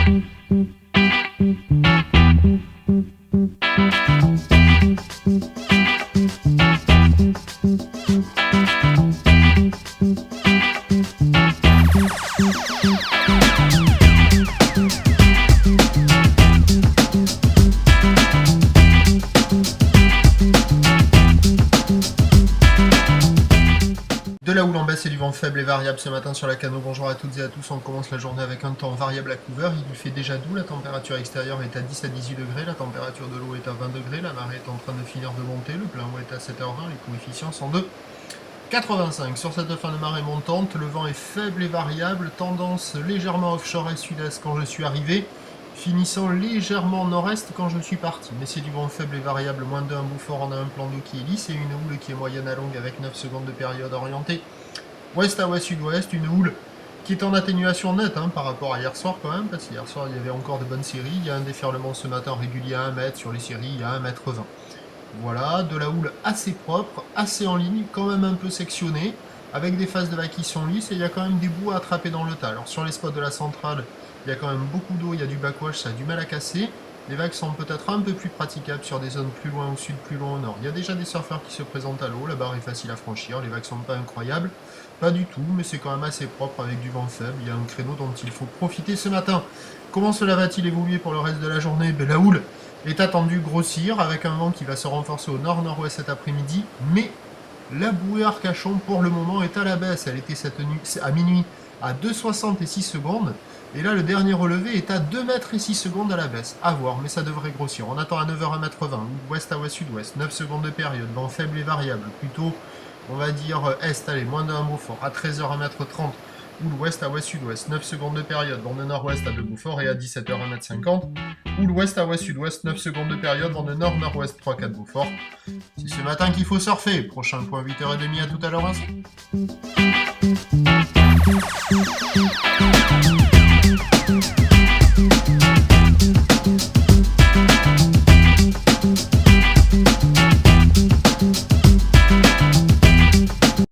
De la houle en baisse et du vent faible et variable ce matin sur la Cano. Bonjour à toutes et à tous. On commence la journée avec un temps variable à couvert. Il fait déjà doux. La température extérieure est à 10 à 18 degrés. La température de l'eau est à 20 degrés. La marée est en train de finir de monter. Le plein eau est à 7h20. Les coefficients sont de 85. Sur cette fin de marée montante, le vent est faible et variable. Tendance légèrement offshore et sud-est quand je suis arrivé. Finissant légèrement nord-est quand je suis parti. Mais c'est du vent faible et variable, moins de 1 bouffort, on a un plan d'eau qui est lisse et une houle qui est moyenne à longue avec 9 secondes de période orientée ouest à ouest-sud-ouest, une houle qui est en atténuation nette par rapport à hier soir quand même, parce qu'hier soir il y avait encore de bonnes séries, il y a un déferlement ce matin régulier à 1 mètre, sur les séries il y a 1 mètre 20. Voilà, de la houle assez propre, assez en ligne, quand même un peu sectionnée, avec des phases de vagues qui sont lisses et il y a quand même des bouts à attraper dans le tas. Alors sur les spots de la centrale, il y a quand même beaucoup d'eau, il y a du backwash, ça a du mal à casser. Les vagues sont peut-être un peu plus praticables sur des zones plus loin au sud, plus loin au nord. Il y a déjà des surfeurs qui se présentent à l'eau, la barre est facile à franchir, les vagues sont pas incroyables. Pas du tout, mais c'est quand même assez propre avec du vent faible. Il y a un créneau dont il faut profiter ce matin. Comment cela va-t-il évoluer pour le reste de la journée? La houle est attendue grossir avec un vent qui va se renforcer au nord-nord-ouest cet après-midi, mais la bouée Arcachon pour le moment est à la baisse. Elle était cette nuit à minuit à 2,60 et 6 secondes. Et là, le dernier relevé est à 2 mètres et 6 secondes à la baisse. À voir, mais ça devrait grossir. On attend à 9h 1 mètre 20, ouest à ouest-sud-ouest, 9 secondes de période, vent faible et variable. Plutôt, on va dire est, allez, moins d'un Beaufort, à 13h 1 mètre 30, ou l'ouest à ouest-sud-ouest, 9 secondes de période, vent de nord-ouest à 2 Beaufort et à 17h 1 mètre 50, ou l'ouest à ouest-sud-ouest, 9 secondes de période, vent de nord-nord-ouest 3-4 Beaufort. C'est ce matin qu'il faut surfer. Prochain point 8h30, à tout à l'heure. Merci.